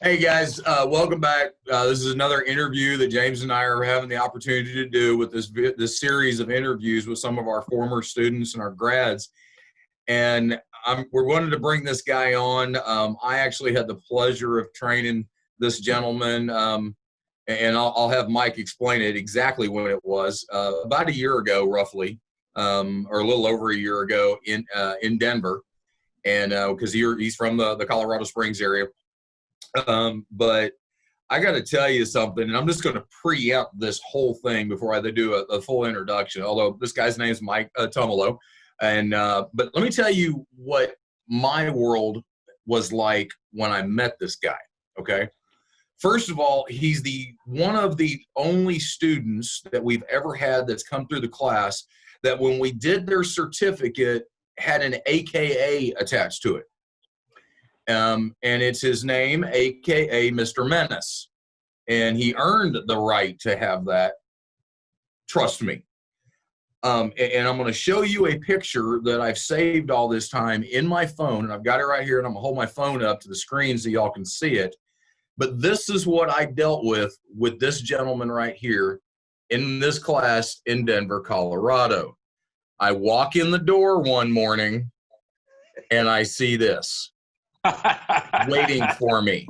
Hey guys, welcome back. This is another interview that James and I are having the opportunity to do with this series of interviews with some of our former students and our grads. And we're wanting to bring this guy on. I actually had the pleasure of training this gentleman, and I'll have Mike explain it exactly when it was. About a year ago, roughly, or a little over a year ago in Denver, and because he's from the Colorado Springs area. But I got to tell you something, and I'm just going to preempt this whole thing before I do a full introduction. Although this guy's name is Mike Tummolo, and but let me tell you what my world was like when I met this guy. Okay, first of all, he's one of the only students that we've ever had that's come through the class that when we did their certificate had an AKA attached to it. And it's his name, AKA Mr. Menace. And he earned the right to have that. Trust me. And I'm going to show you a picture that I've saved all this time in my phone. And I've got it right here. And I'm going to hold my phone up to the screen so y'all can see it. But this is what I dealt with this gentleman right here in this class in Denver, Colorado. I walk in the door one morning and I see this. Waiting for me.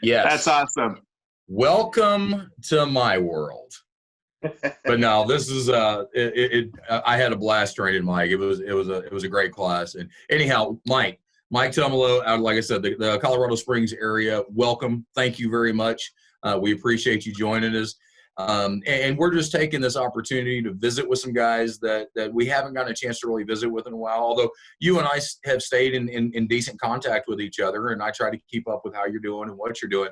Yes. That's awesome. Welcome to my world. But no, this is I had a blast training Mike. It was a great class. And anyhow, Mike Tummolo, like I said, the Colorado Springs area, welcome. Thank you very much. We appreciate you joining us. And we're just taking this opportunity to visit with some guys that we haven't gotten a chance to really visit with in a while, although you and I have stayed in decent contact with each other, and I try to keep up with how you're doing and what you're doing.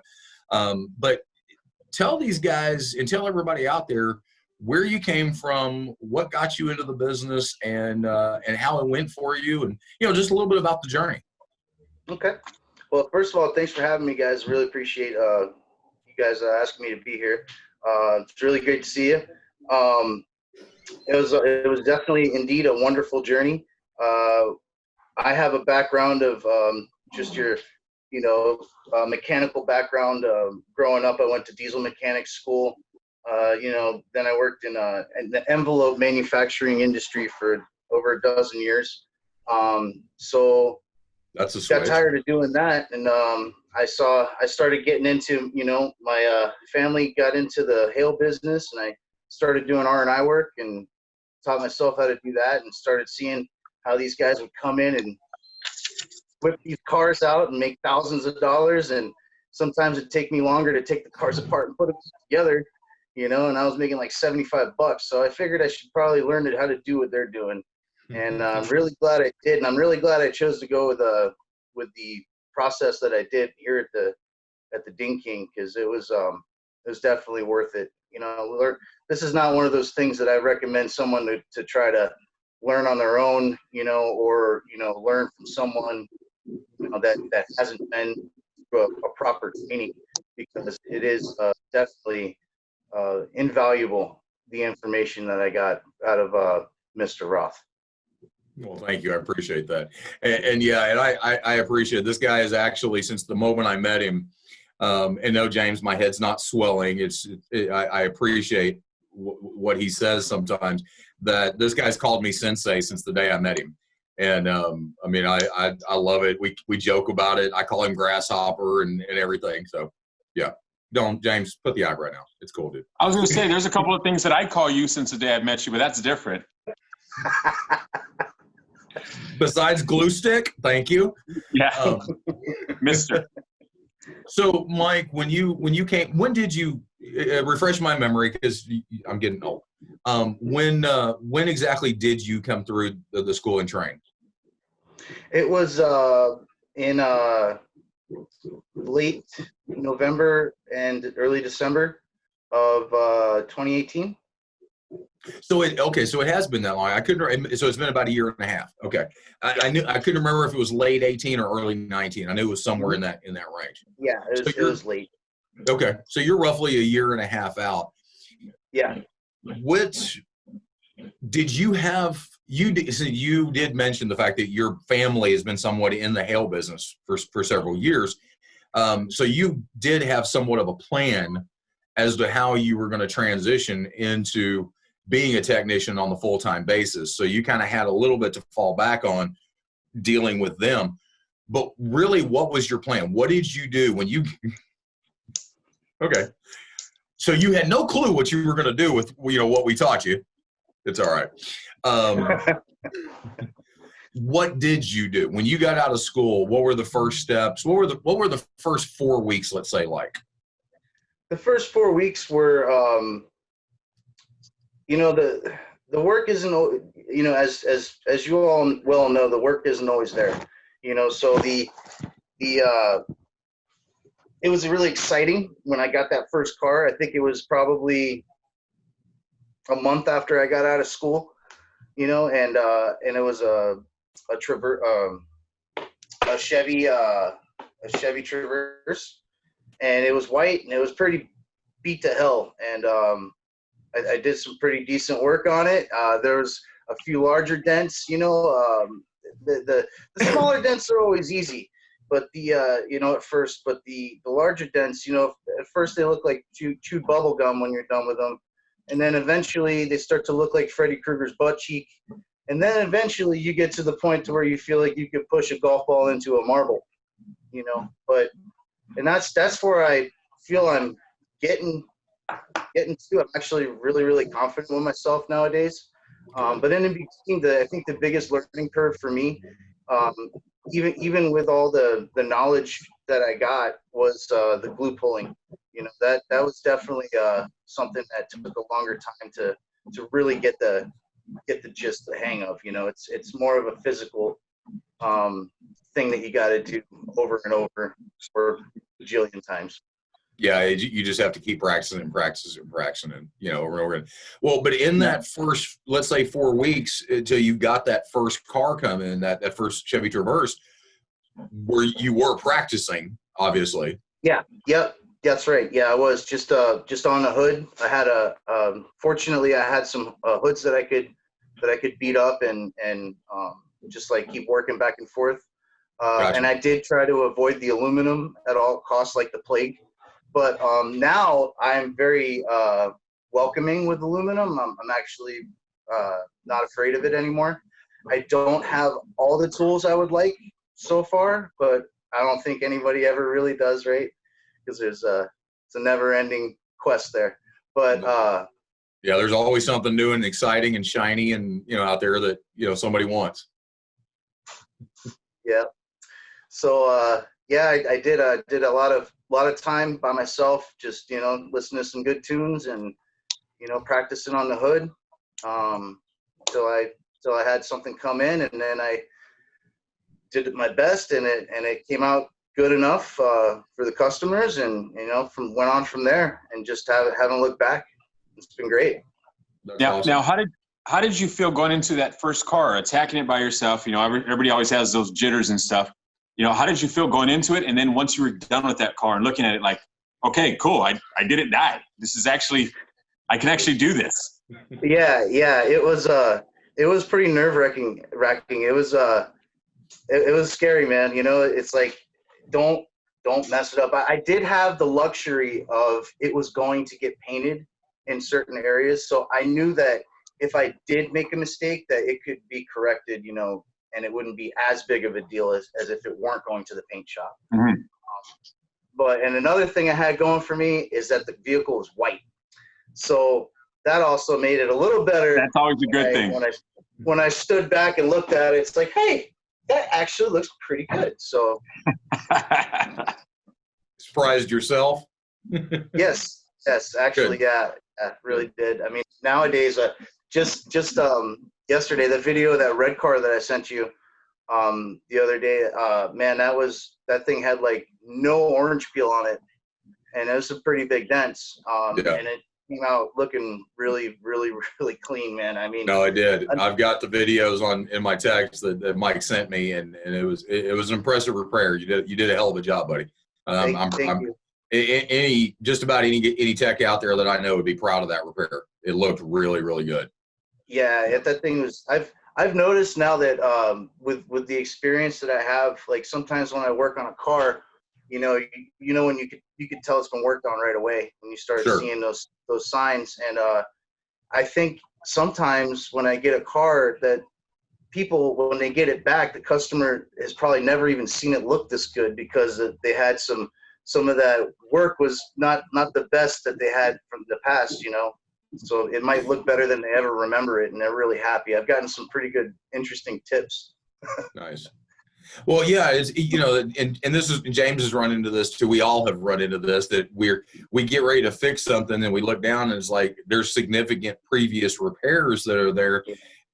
But tell these guys and tell everybody out there where you came from, what got you into the business, and how it went for you, and just a little bit about the journey. Okay. Well, first of all, thanks for having me, guys. Really appreciate you guys asking me to be here. It's really great to see you. It was definitely indeed a wonderful journey. I have a background of just your, mechanical background. Growing up, I went to diesel mechanics school. Then I worked in the envelope manufacturing industry for over a dozen years. So that's a switch. Got tired of doing that, and I started getting into, my family got into the hail business, and I started doing R&I work and taught myself how to do that, and started seeing how these guys would come in and whip these cars out and make thousands of dollars, and sometimes it'd take me longer to take the cars apart and put them together, and I was making like $75. So I figured I should probably learn how to do what they're doing. And I'm really glad I did, and I'm really glad I chose to go with the process that I did here at the Ding King, because it was definitely worth it. This is not one of those things that I recommend someone to try to learn on their own, or learn from someone that hasn't been through a proper training, because it is definitely invaluable, the information that I got out of Mr. Roth. Well, thank you. I appreciate that. And I appreciate it. This guy is actually, since the moment I met him, and no, James, my head's not swelling. I appreciate what he says sometimes, that this guy's called me sensei since the day I met him. And I love it. We joke about it. I call him grasshopper and everything. So yeah. Don't, James, put the eyebrow down. It's cool, dude. I was going to say, there's a couple of things that I call you since the day I met you, but that's different. Besides glue stick, thank you. Yeah, Mister. So, Mike, when you came, when did you refresh my memory, because I'm getting old? When exactly did you come through the school and train? It was in late November and early December of 2018. So it has been that long. So it's been about a year and a half. Okay. I couldn't remember if it was late 18 or early 19. I knew it was somewhere in that range. Yeah, it was late. Okay. So you're roughly a year and a half out. Yeah. Which did you have, you did mention the fact that your family has been somewhat in the hail business for several years. So you did have somewhat of a plan as to how you were going to transition into being a technician on the full-time basis. So you kind of had a little bit to fall back on dealing with them. But really, what was your plan? What did you do when you – okay. So you had no clue what you were going to do with, what we taught you. It's all right. What did you do when you got out of school? What were the first steps? What were the first 4 weeks, let's say, like? The first 4 weeks were, the work isn't, as you all well know, the work isn't always there. So it was really exciting when I got that first car. I think it was probably a month after I got out of school, and it was a Chevy Traverse, and it was white and it was pretty beat to hell. And I did some pretty decent work on it. There was a few larger dents, the smaller dents are always easy, but at first, but the larger dents, at first they look like chewed bubble gum when you're done with them. And then eventually they start to look like Freddy Krueger's butt cheek. And then eventually you get to the point to where you feel like you could push a golf ball into a marble, and that's where I feel I'm getting to. I'm actually really, really confident with myself nowadays. But then in between, I think the biggest learning curve for me, even with all the knowledge that I got, was the glue pulling. That was definitely something that took a longer time to really get the gist, the hang of. It's more of a physical thing that you got to do over and over for a bajillion times. Yeah, you just have to keep practicing and over and over again. Well, but in that first, let's say 4 weeks until you got that first car come in, that first Chevy Traverse, where you were practicing, obviously. Yeah. Yep. That's right. Yeah, I was just on a hood. I had fortunately I had some hoods that I could beat up and just like keep working back and forth. Gotcha. And I did try to avoid the aluminum at all costs, like the plague. But now I'm very welcoming with aluminum. I'm actually not afraid of it anymore. I don't have all the tools I would like so far, but I don't think anybody ever really does, right? Because it's a never-ending quest there. But yeah, there's always something new and exciting and shiny and out there that somebody wants. Yeah. So I did a lot of time by myself, just listening to some good tunes and practicing on the hood till I had something come in, and then I did my best, and it came out good enough for the customers, and went on from there, and just haven't looked back. It's been great. Now, how did you feel going into that first car, attacking it by yourself? Everybody always has those jitters and stuff. How did you feel going into it? And then once you were done with that car and looking at it like, okay, cool, I didn't die. This is actually, I can actually do this. Yeah. It was pretty nerve-wracking. It was scary, man. It's like, don't mess it up. I did have the luxury of it was going to get painted in certain areas. So I knew that if I did make a mistake, that it could be corrected, and it wouldn't be as big of a deal as if it weren't going to the paint shop. Mm-hmm. And another thing I had going for me is that the vehicle was white. So that also made it a little better. That's always a good thing. When I stood back and looked at it, it's like, hey, that actually looks pretty good. So surprised yourself? Yes, actually, good. Yeah, really did. I mean, nowadays, just yesterday, the video of that red car that I sent you the other day, man, that thing had like no orange peel on it, and it was some pretty big dents. And it came out looking really, really, really clean, man. I mean, no, I did. I've got the videos in my text that Mike sent me, and it was an impressive repair. You did a hell of a job, buddy. Thank you. Just about any tech out there that I know would be proud of that repair. It looked really, really good. Yeah, that thing was. I've noticed now that with the experience that I have, like sometimes when I work on a car, when you could tell it's been worked on right away when you start Sure. seeing those signs. And I think sometimes when I get a car that people, when they get it back, the customer has probably never even seen it look this good because they had some of that work was not the best that they had from the past, so it might look better than they ever remember it, and they're really happy. I've gotten some pretty good, interesting tips. Nice. Well, yeah, it's, and this is, James has run into this too. We all have run into this, that we get ready to fix something and we look down and it's like there's significant previous repairs that are there,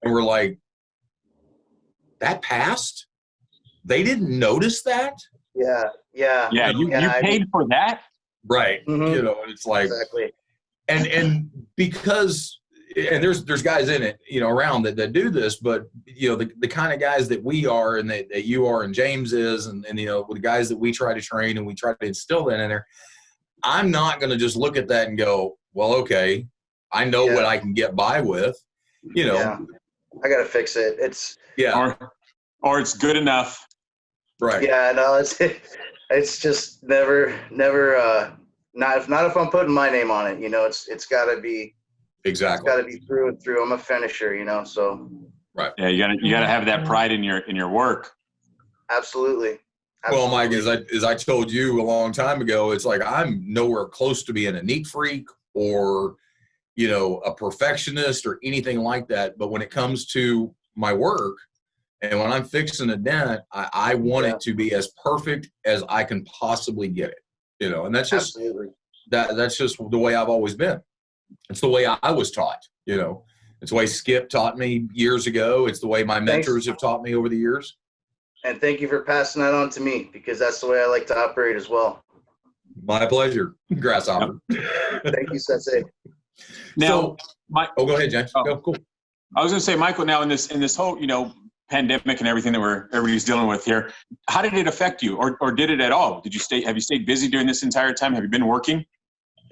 and we're like, that passed? They didn't notice that? Yeah. You paid for that? Right. Mm-hmm. And it's like, exactly. And because, and there's guys in it, around that do this, but the kind of guys that we are and that you are and James is, and the guys that we try to train and we try to instill that in there, I'm not going to just look at that and go, well, okay, I know what I can get by with, Yeah. I got to fix it. It's or it's good enough. Right. Yeah, no, it's just never not if I'm putting my name on it, it's got to be exactly. It's got to be through and through. I'm a finisher, so. Right. Yeah, you gotta have that pride in your work. Absolutely. Well, Mike, as I told you a long time ago, it's like I'm nowhere close to being a neat freak or a perfectionist or anything like that. But when it comes to my work, and when I'm fixing a dent, I want it to be as perfect as I can possibly get it, and that's just that's just the way I've always been. It's the way I was taught, It's the way Skip taught me years ago. It's the way my mentors have taught me over the years. And thank you for passing that on to me, because that's the way I like to operate as well. My pleasure, Grasshopper. Thank you, Sensei. Now, go ahead, James. Go, cool. I was going to say, Michael, now in this whole, pandemic and everything that everybody's dealing with here, how did it affect you, or did it at all? Have you stayed busy during this entire time? Have you been working?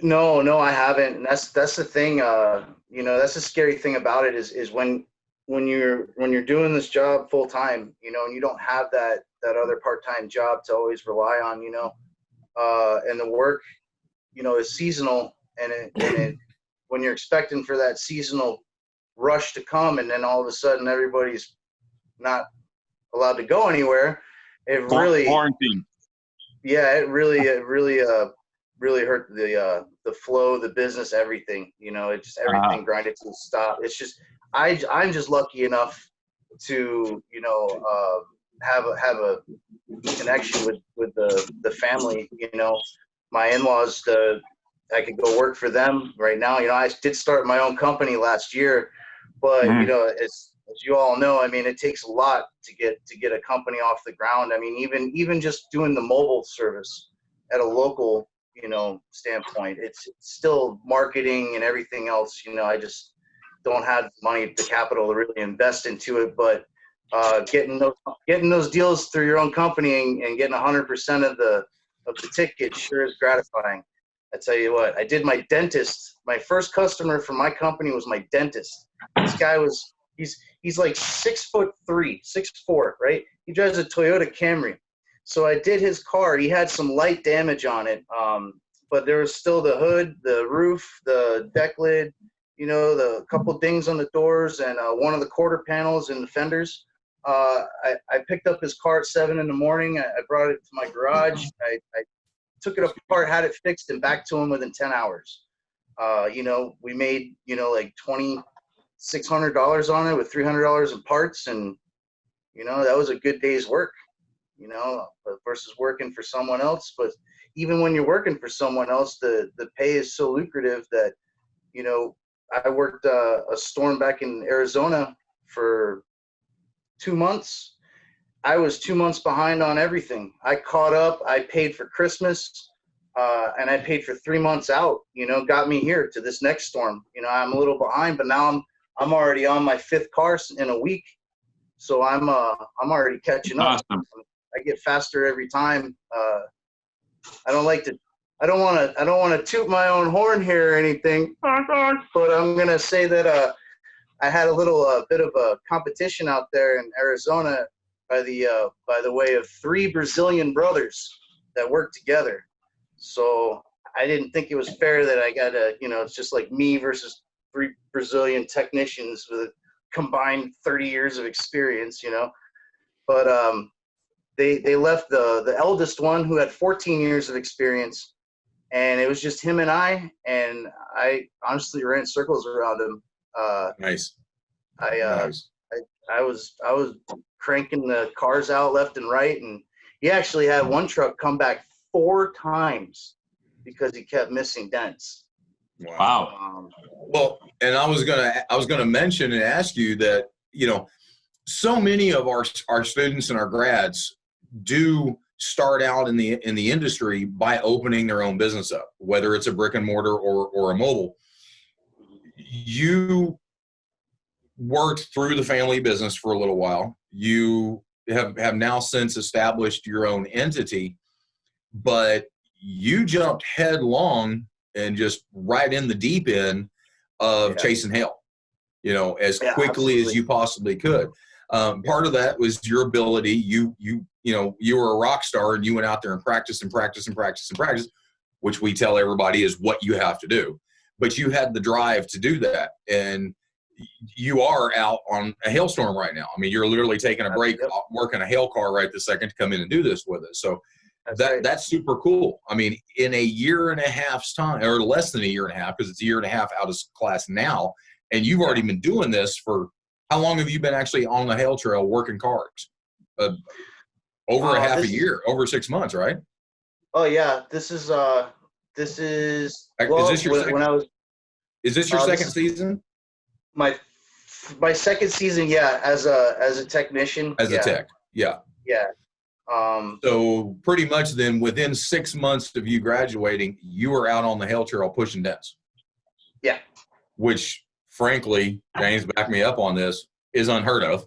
No, I haven't. And that's the thing. That's the scary thing about it is when you're doing this job full time, and you don't have that other part-time job to always rely on, and the work, is seasonal, and when you're expecting for that seasonal rush to come, and then all of a sudden everybody's not allowed to go anywhere, it really quarantine. Yeah, it really hurt the flow, the business, everything. It just everything grinded to a stop. It's just I'm just lucky enough to have a connection with the family. My in-laws, I could go work for them right now. I did start my own company last year, but as you all know, it takes a lot to get a company off the ground. Even just doing the mobile service at a local standpoint, it's still marketing and everything else. I just don't have money, the capital to really invest into it. But getting those deals through your own company and getting 100% of the ticket sure is gratifying. I tell you what, I did my dentist. My first customer for my company was my dentist. This guy he's like 6'3", 6'4", right? He drives a Toyota Camry. So I did his car. He had some light damage on it, but there was still the hood, the roof, the deck lid, the couple dings on the doors, and one of the quarter panels and the fenders. I picked up his car at 7 in the morning. I brought it to my garage. I took it apart, had it fixed, and back to him within 10 hours. We made, like $2,600 on it with $300 in parts, and, that was a good day's work. Versus working for someone else. But even when you're working for someone else, the pay is so lucrative that, I worked a storm back in Arizona for 2 months. I was 2 months behind on everything. I caught up. I paid for Christmas, and I paid for 3 months out. Got me here to this next storm. I'm a little behind, but now I'm already on my 5th car in a week, so I'm already catching up. Awesome. I get faster every time. I don't want to toot my own horn here or anything, but I'm gonna say that I had a little bit of a competition out there in Arizona by the way of 3 Brazilian brothers. that work together. So I didn't think it was fair that I got to, it's just like me versus 3 Brazilian technicians with a combined 30 years of experience, But they left the eldest one who had 14 years of experience, and it was just him and I honestly ran circles around him. Nice. I was cranking the cars out left and right, and he actually had one truck come back 4 times because he kept missing dents. Wow. Well, and I was gonna mention and ask you that, so many of our students and our grads do start out in the industry by opening their own business up, whether it's a brick and mortar or a mobile. You worked through the family business for a little while. You have now since established your own entity, but you jumped headlong and just right in the deep end of chasing hail, as quickly as you possibly could. Part of that was your ability. You were a rock star, and you went out there and practice, which we tell everybody is what you have to do. But you had the drive to do that, and you are out on a hailstorm right now. I mean, you're literally taking a break, working a hail car right this second to come in and do this with us. So that's super cool. I mean, in a year and a half's time, or less than a year and a half, because it's a year and a half out of class now, and you've already been doing this for how long have you been actually on the hail trail working cars? Over a half a year, over 6 months, right? Oh yeah, this is is this your second season? My second season, yeah, as a technician. As a tech, yeah. Yeah. So pretty much then within 6 months of you graduating, you were out on the hail trail pushing dents. Yeah. Which, frankly, James, back me up on this, is unheard of.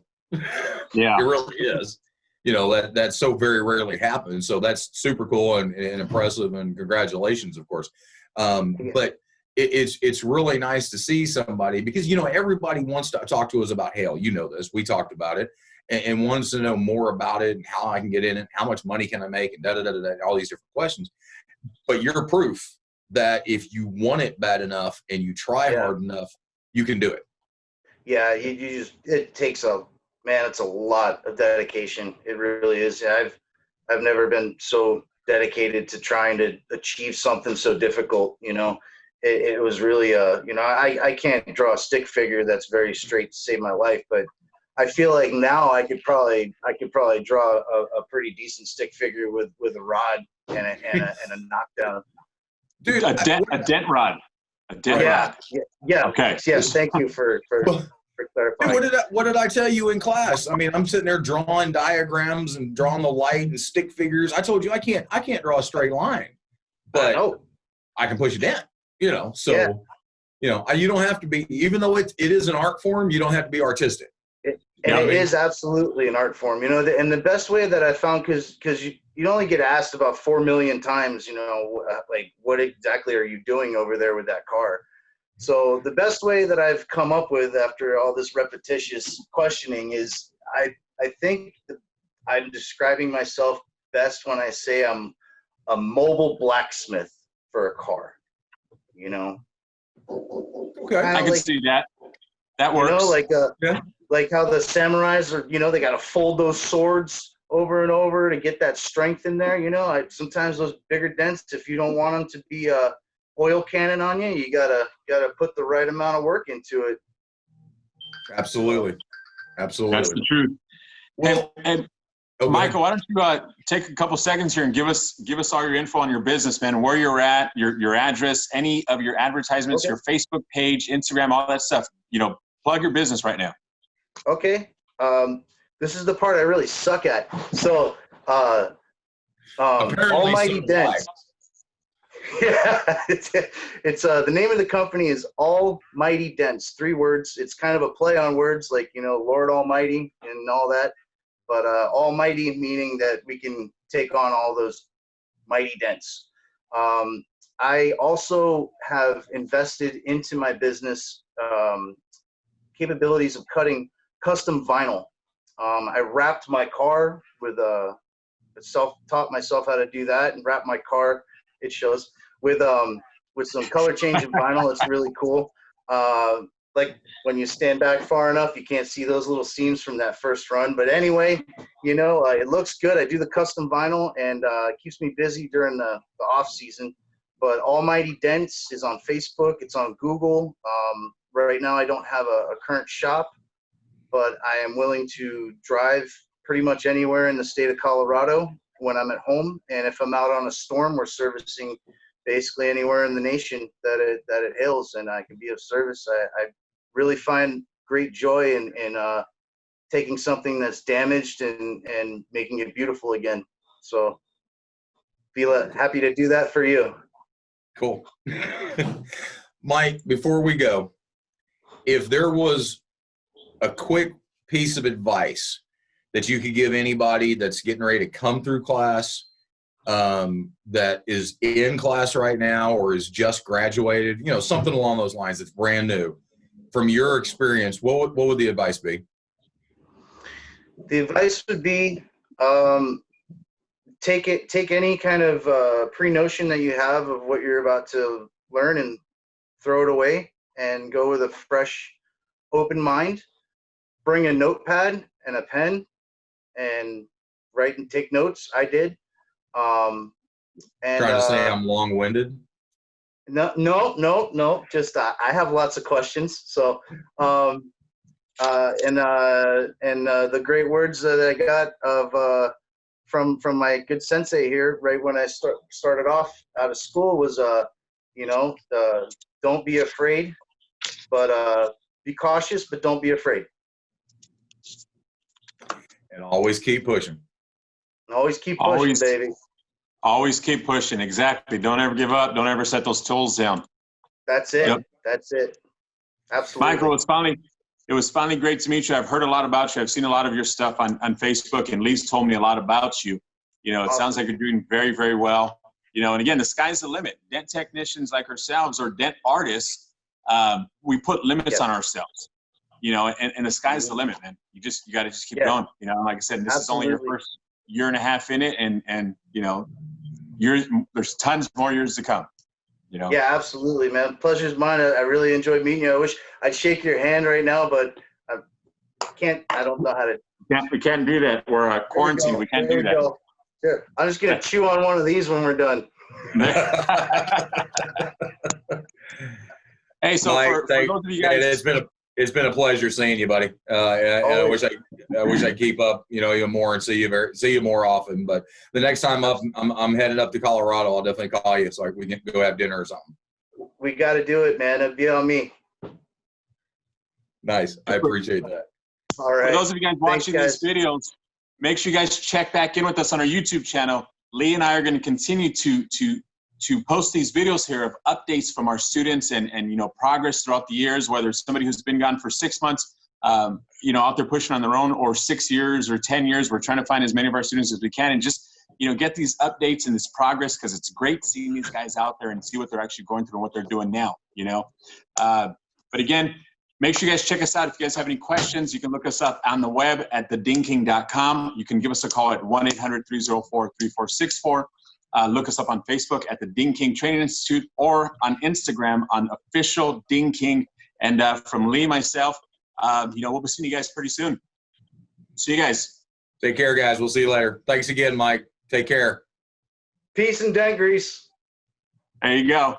Yeah. It really is. That so very rarely happens. So that's super cool and impressive, and congratulations, of course. But it's really nice to see somebody, because, everybody wants to talk to us about hail. This. We talked about it. And wants to know more about it and how I can get in it, how much money can I make, and all these different questions. But you're proof that if you want it bad enough and you try hard enough, you can do it. Yeah, it takes it's a lot of dedication. It really is. I've never been so dedicated to trying to achieve something so difficult. It was really I can't draw a stick figure that's very straight to save my life, but I feel like now I could probably draw a pretty decent stick figure with a rod and a knockdown. Dude, a dent rod. A dent rod. Yeah. Okay. Yes. Thank you for clarifying. What did I tell you in class? I mean, I'm sitting there drawing diagrams and drawing the light and stick figures. I told you I can't draw a straight line, but I can push a dent. So you don't have to be, even though it is an art form, you don't have to be artistic. It is absolutely an art form, and the best way that I found, because you only get asked about 4 million times, like, what exactly are you doing over there with that car? So the best way that I've come up with after all this repetitious questioning is I think I'm describing myself best when I say I'm a mobile blacksmith for a car, Okay. I can see that. That works. Like how the samurais are, they got to fold those swords over and over to get that strength in there. Sometimes those bigger dents, if you don't want them to be a oil cannon on you, you gotta put the right amount of work into it. Absolutely. That's the truth. Well, and Michael, why don't you take a couple seconds here and give us all your info on your business, man, where you're at, your address, any of your advertisements, your Facebook page, Instagram, all that stuff. Plug your business right now. Okay. This is the part I really suck at. So, Almighty Dents. Yeah, it's the name of the company is Almighty Dents. 3 words. It's kind of a play on words, like, Lord Almighty and all that. But Almighty meaning that we can take on all those mighty dents. I also have invested into my business capabilities of cutting custom vinyl. I wrapped my car with taught myself how to do that and wrap my car. It shows with some color changing vinyl. It's really cool. Like when you stand back far enough, you can't see those little seams from that first run. But anyway, it looks good. I do the custom vinyl, and it keeps me busy during the off season. But Almighty Dents is on Facebook. It's on Google. Right now, I don't have a current shop, but I am willing to drive pretty much anywhere in the state of Colorado when I'm at home. And if I'm out on a storm, we're servicing basically anywhere in the nation that it hails, and I can be of service. I really find great joy in taking something that's damaged and making it beautiful again. So feel happy to do that for you. Cool. Mike, before we go, if there was a quick piece of advice that you could give anybody that's getting ready to come through class, that is in class right now or is just graduated, something along those lines that's brand new, from your experience, what would the advice be? The advice would be take any kind of pre-notion that you have of what you're about to learn and throw it away and go with a fresh, open mind. Bring a notepad and a pen and write and take notes. I did. And trying to say I'm long-winded? No. Just I have lots of questions. So, the great words that I got of from my good sensei here, right when I started off out of school, was don't be afraid, but be cautious, but don't be afraid. And always keep pushing. Always keep pushing, baby. Always keep pushing. Exactly. Don't ever give up. Don't ever set those tools down. That's it. Yep. That's it. Absolutely. Michael, it was finally great to meet you. I've heard a lot about you. I've seen a lot of your stuff on Facebook, and Lee's told me a lot about you. It sounds like you're doing very, very well. And again, the sky's the limit. Dent technicians like ourselves, or dent artists, we put limits on ourselves. And the sky's the limit, man. You got to just keep going. Like I said, this is only your first year and a half in it, and there's tons more years to come. Yeah, absolutely, man. Pleasure's mine. I really enjoyed meeting you. I wish I'd shake your hand right now, but I can't. I don't know how to. We can't do that. We're quarantined. We can't do that. Go. Sure. I'm just gonna chew on one of these when we're done. Hey, so Mike, for those of you guys, it's been a pleasure seeing you, buddy. I wish I keep up, even more and see you more often. But the next time I'm headed up to Colorado, I'll definitely call you so we can go have dinner or something. We got to do it, man. It'd be on me. Nice. I appreciate that. All right. For those of you guys watching these videos, make sure you guys check back in with us on our YouTube channel. Lee and I are going to continue to post these videos here of updates from our students and progress throughout the years, whether it's somebody who's been gone for 6 months, out there pushing on their own, or 6 years or 10 years. We're trying to find as many of our students as we can and just, get these updates and this progress, because it's great seeing these guys out there and see what they're actually going through and what they're doing now, But again, make sure you guys check us out. If you guys have any questions, you can look us up on the web at thedingking.com. You can give us a call at 1-800-304-3464. Look us up on Facebook at the Ding King Training Institute, or on Instagram on official Ding King. And from Lee, myself, we'll be seeing you guys pretty soon. See you guys. Take care, guys. We'll see you later. Thanks again, Mike. Take care. Peace and dent grease. There you go.